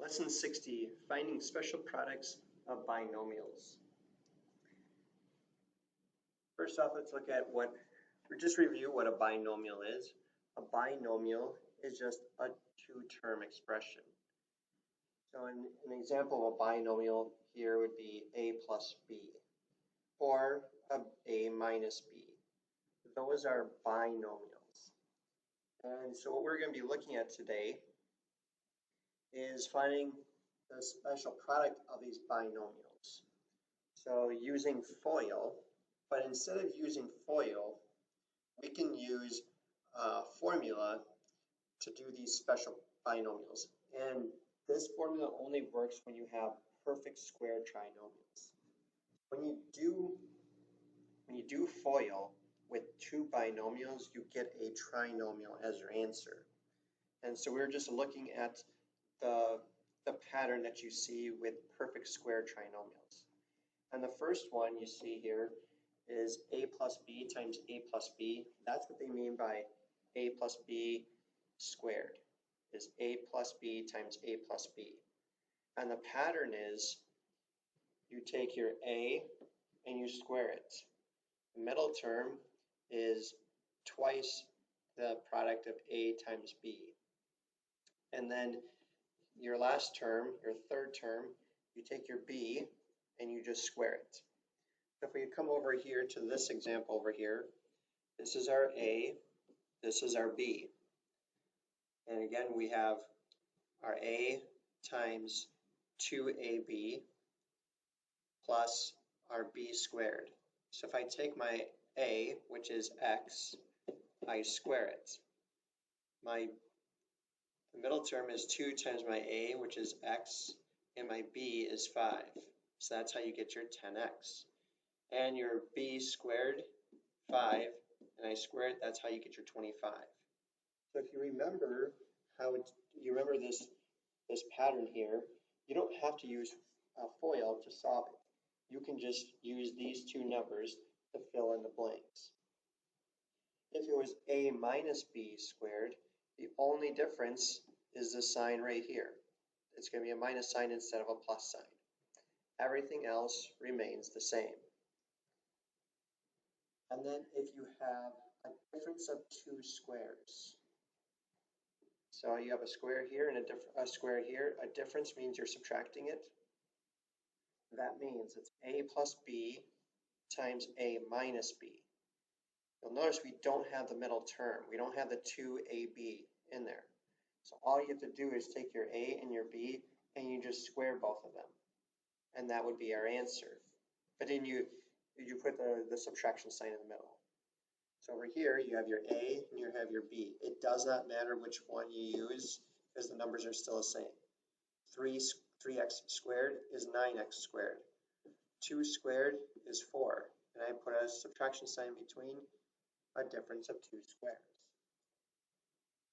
Lesson 60, finding special products of binomials. First off, let's look at just review what a binomial is. A binomial is just a two-term expression. So an example of a binomial here would be a plus b or a minus b. Those are binomials. And so what we're going to be looking at today is finding the special product of these binomials. So using FOIL, but instead of using FOIL, we can use a formula to do these special binomials. And this formula only works when you have perfect square trinomials. When you do FOIL with two binomials, you get a trinomial as your answer. And so we're just looking at the pattern that you see with perfect square trinomials. And the first one you see here is a plus b times a plus b. That's what they mean by a plus b squared, is a plus b times a plus b. And the pattern is you take your a and you square it. The middle term is twice the product of a times b. And then your last term, your third term, you take your b and you just square it. So if we come over here to this example over here, this is our a, this is our b. And again, we have our a times 2ab plus our b squared. So if I take my a, which is x, I square it. The middle term is 2 times my a, which is x, and my b is 5. So that's how you get your 10x. And your b squared, 5, and I square it, that's how you get your 25. So if you remember this pattern here, you don't have to use a FOIL to solve it. You can just use these two numbers to fill in the blanks. If it was a minus b squared, the only difference is the sign right here. It's going to be a minus sign instead of a plus sign. Everything else remains the same. And then if you have a difference of two squares, so you have a square here and a square here, a difference means you're subtracting it. That means it's a plus b times a minus b. You'll notice we don't have the middle term. We don't have the 2ab in there. So all you have to do is take your a and your b and you just square both of them. And that would be our answer. But then you put the subtraction sign in the middle. So over here you have your a and you have your b. It does not matter which one you use because the numbers are still the same. 3x squared is 9x squared. 2 squared is 4. And I put a subtraction sign between, a difference of 2 squares.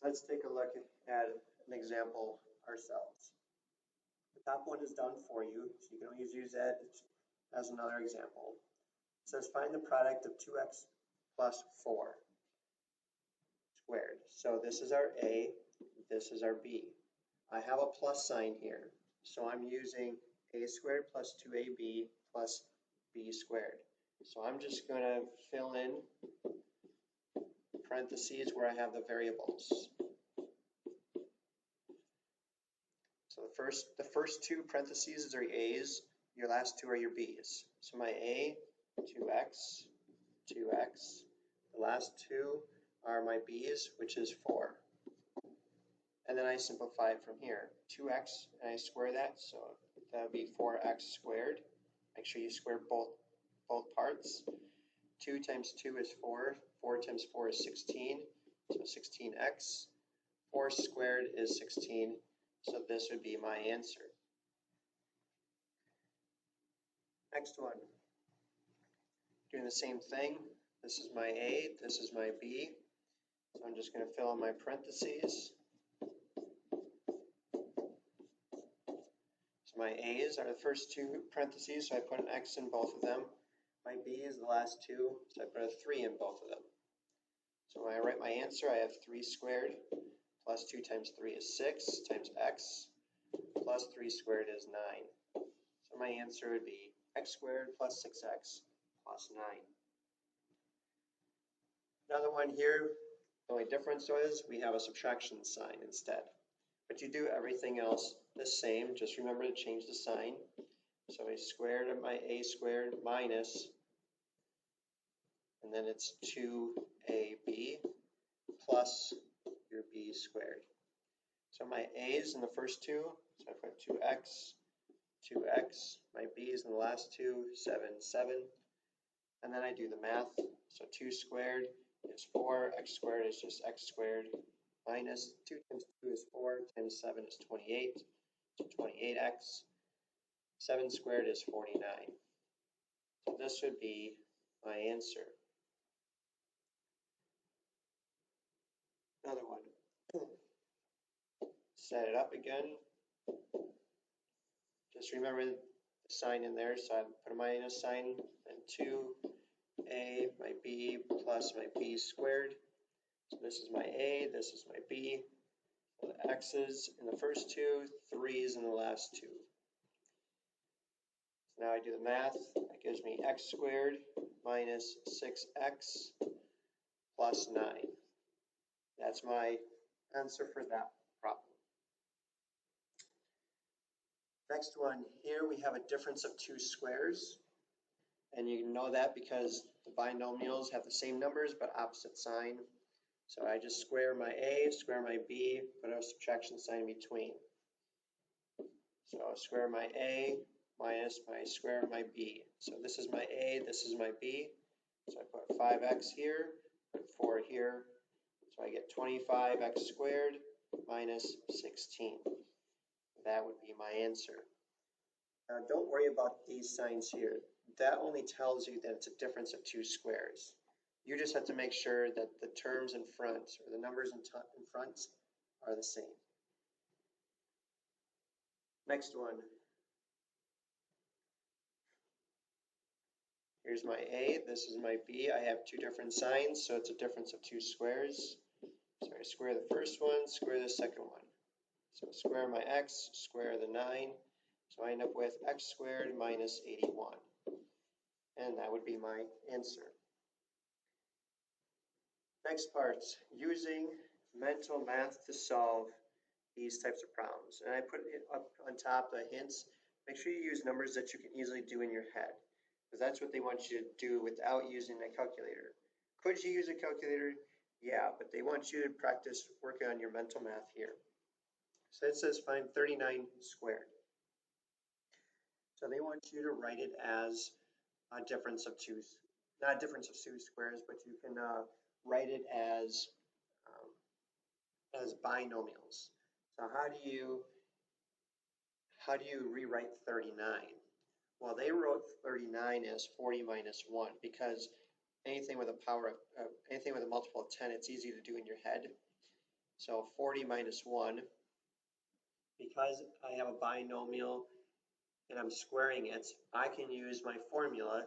Let's take a look at an example ourselves. The top one is done for you, so you can always use that as another example. It says find the product of 2x plus 4 squared. So this is our a, this is our b. I have a plus sign here, so I'm using a squared plus 2ab plus b squared. So I'm just going to fill in parentheses where I have the variables. So the first two parentheses are your a's, your last two are your b's. So my a, 2x, 2x. The last two are my b's, which is 4. And then I simplify it from here. 2x, and I square that, so that would be 4x squared. Make sure you square both parts. 2 times 2 is 4. 4 times 4 is 16. So 16x. 4 squared is 16. So this would be my answer. Next one. Doing the same thing. This is my a. This is my b. So I'm just going to fill in my parentheses. So my a's are the first two parentheses, so I put an x in both of them. My b is the last two, so I put a 3 in both of them. So when I write my answer, I have 3 squared plus 2 times 3 is 6 times x plus 3 squared is 9. So my answer would be x squared plus 6x plus 9. Another one here, the only difference is we have a subtraction sign instead. But you do everything else the same, just remember to change the sign. So I squared of my a squared minus, and then it's 2ab plus your b squared. So my a's in the first two, so I put 2x, my b's in the last two, 7, 7. And then I do the math, so 2 squared is 4, x squared is just x squared, minus 2 times 2 is 4, times 7 is 28, so 28x. 7 squared is 49. So this would be my answer. Another one. Set it up again. Just remember the sign in there, so I put a minus sign, and 2a, my b, plus my b squared. So this is my a, this is my b. So the x's in the first two, 3's in the last two. So now I do the math. That gives me x squared minus 6x plus 9. That's my answer for that problem. Next one, here we have a difference of 2 squares. And you know that because the binomials have the same numbers but opposite sign. So I just square my a, square my b, put a subtraction sign between. So I'll square my a minus my square my b. So this is my a, this is my b. So I put 5x here, put 4 here. So I get 25x squared minus 16. That would be my answer. Now don't worry about these signs here. That only tells you that it's a difference of 2 squares. You just have to make sure that the terms in front, or the numbers in front, are the same. Next one. Here's my a, this is my b. I have two different signs, so it's a difference of 2 squares. So I square the first one, square the second one. So square my x, square the 9. So I end up with x squared minus 81. And that would be my answer. Next part, using mental math to solve these types of problems. And I put it up on top the hints. Make sure you use numbers that you can easily do in your head, because that's what they want you to do without using a calculator. Could you use a calculator? Yeah, but they want you to practice working on your mental math here. So it says find 39 squared. So they want you to write it as a difference of two, not a difference of 2 squares, but you can write it as binomials. So how do you rewrite 39? Well, they wrote 39 as 40 minus 1 because anything with a multiple of 10, it's easy to do in your head. So 40 minus 1, because I have a binomial and I'm squaring it, I can use my formula,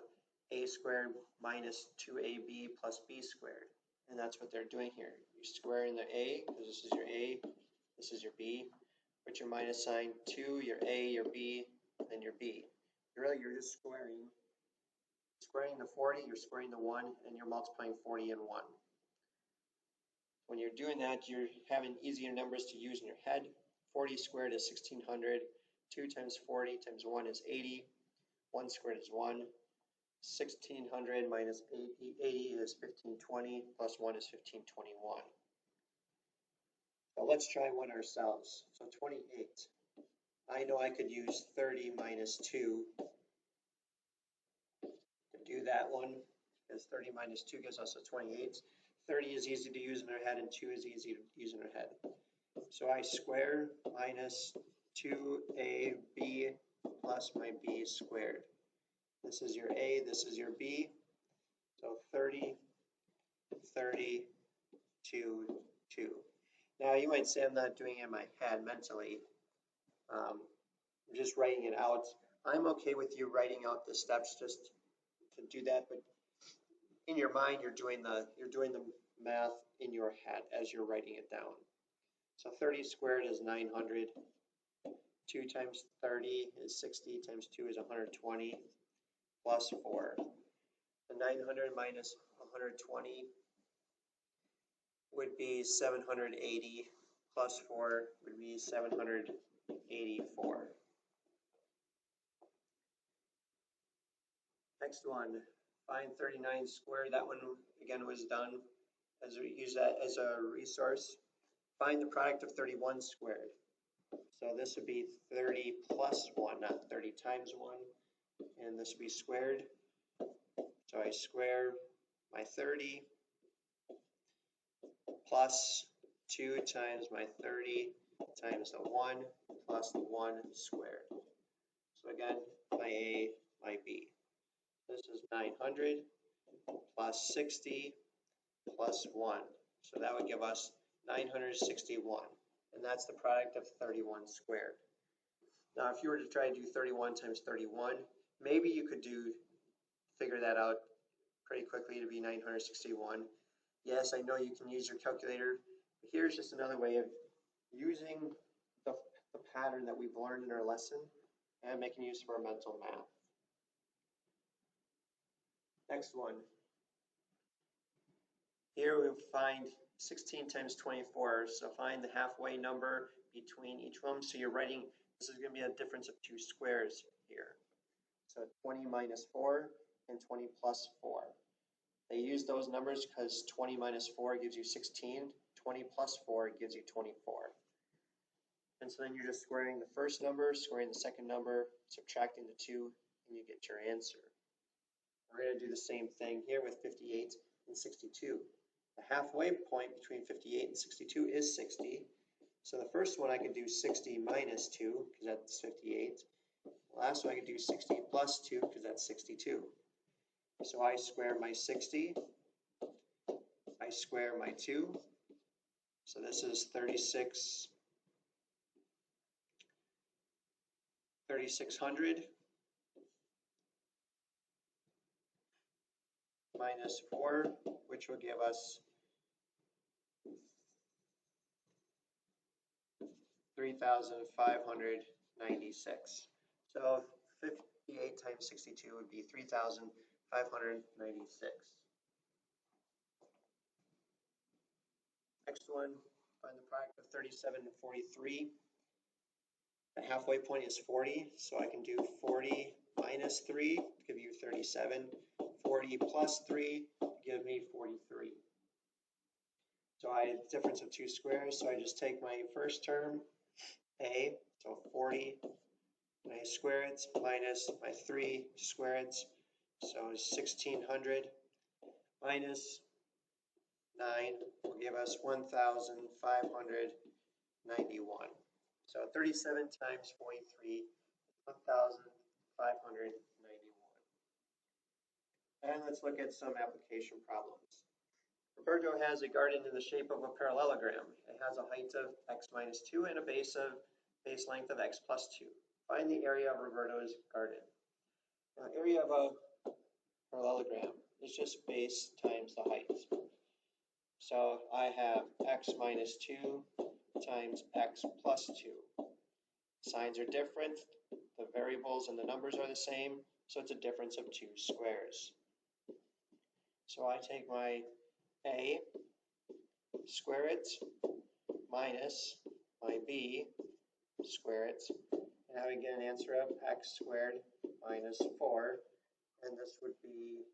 a squared minus 2ab plus b squared. And that's what they're doing here. You're squaring the a, because this is your a, this is your b. Put your minus sign to your a, your b, and then your b. Really, you're just squaring the 40, you're squaring the 1, and you're multiplying 40 and 1. When you're doing that, you're having easier numbers to use in your head. 40 squared is 1600. 2 times 40 times 1 is 80. 1 squared is 1. 1600 minus 80 is 1520, plus 1 is 1521. So let's try one ourselves. So 28. I know I could use 30 minus 2 to do that one, because 30 minus 2 gives us a 28. 30 is easy to use in our head, and 2 is easy to use in our head. So I square minus 2ab plus my b squared. This is your a, this is your b. So 30, 30, 2, 2. Now you might say I'm not doing it in my head mentally. I'm just writing it out. I'm okay with you writing out the steps just to do that, but in your mind you're doing the math in your head as you're writing it down. So 30 squared is 900. 2 times 30 is 60 times 2 is 120 plus 4. The 900 minus 120 would be 780 plus 4 would be 784. Next one, find 39 squared. That one again was done as we use that as a resource. Find the product of 31 squared. So this would be 30 plus 1, not 30 times 1. And this would be squared. So I square my 30 plus 2 times my 30 times the 1 plus the 1 squared. So again, my A, my B. This is 900 plus 60 plus 1. So that would give us 961. And that's the product of 31 squared. Now, if you were to try to do 31 times 31, maybe you could figure that out pretty quickly to be 961. Yes, I know you can use your calculator, but here's just another way of using the pattern that we've learned in our lesson and making use of our mental math. Next one. Here we find 16 times 24, so find the halfway number between each one. So you're writing, this is going to be a difference of 2 squares here. So 20 minus 4 and 20 plus 4. They use those numbers because 20 minus 4 gives you 16, 20 plus 4 gives you 24. And so then you're just squaring the first number, squaring the second number, subtracting the 2, and you get your answer. We're going to do the same thing here with 58 and 62. The halfway point between 58 and 62 is 60. So the first one I can do 60 minus 2 because that's 58. The last one I can do 60 plus 2 because that's 62. So I square my 60. I square my 2. So this is 3600 minus 4, which will give us 3,596. So 58 times 62 would be 3,596. Next one, find the product of 37 and 43. The halfway point is 40, so I can do 40 minus 3 to give you 37. 40 plus 3 give me 43. So I have a difference of 2 squares, so I just take my first term, A, so 40, and I square it, minus my 3, square it, so 1600 minus 9 will give us 1,591. So 37 times 43 is 1,591. And let's look at some application problems. Roberto has a garden in the shape of a parallelogram. It has a height of x minus 2 and a base length of x plus 2. Find the area of Roberto's garden. Now, area of a parallelogram is just base times the height. So I have x minus 2 times x plus 2. Signs are different. The variables and the numbers are the same, so it's a difference of 2 squares. So I take my A, square it, minus my B, square it, and I would get an answer of x squared minus 4, and this would be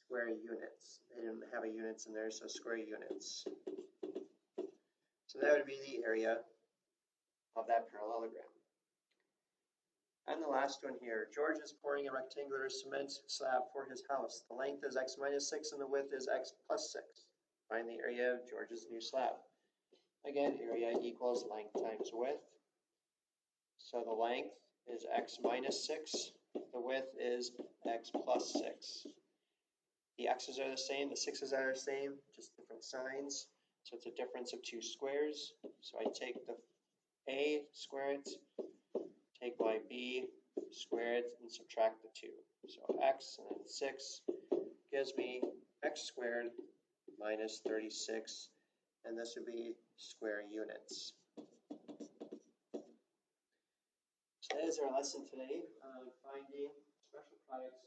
square units. They didn't have a units in there, so square units. So that would be the area of that parallelogram. And the last one here, George is pouring a rectangular cement slab for his house. The length is x minus 6 and the width is x plus 6. Find the area of George's new slab. Again, area equals length times width. So the length is x minus 6. The width is x plus 6. The x's are the same, the 6's are the same, just different signs. So it's a difference of 2 squares. So I take the A, square it, take my B, square it, and subtract the 2. So x and then 6 gives me x squared minus 36, and this would be square units. is our lesson today, finding special products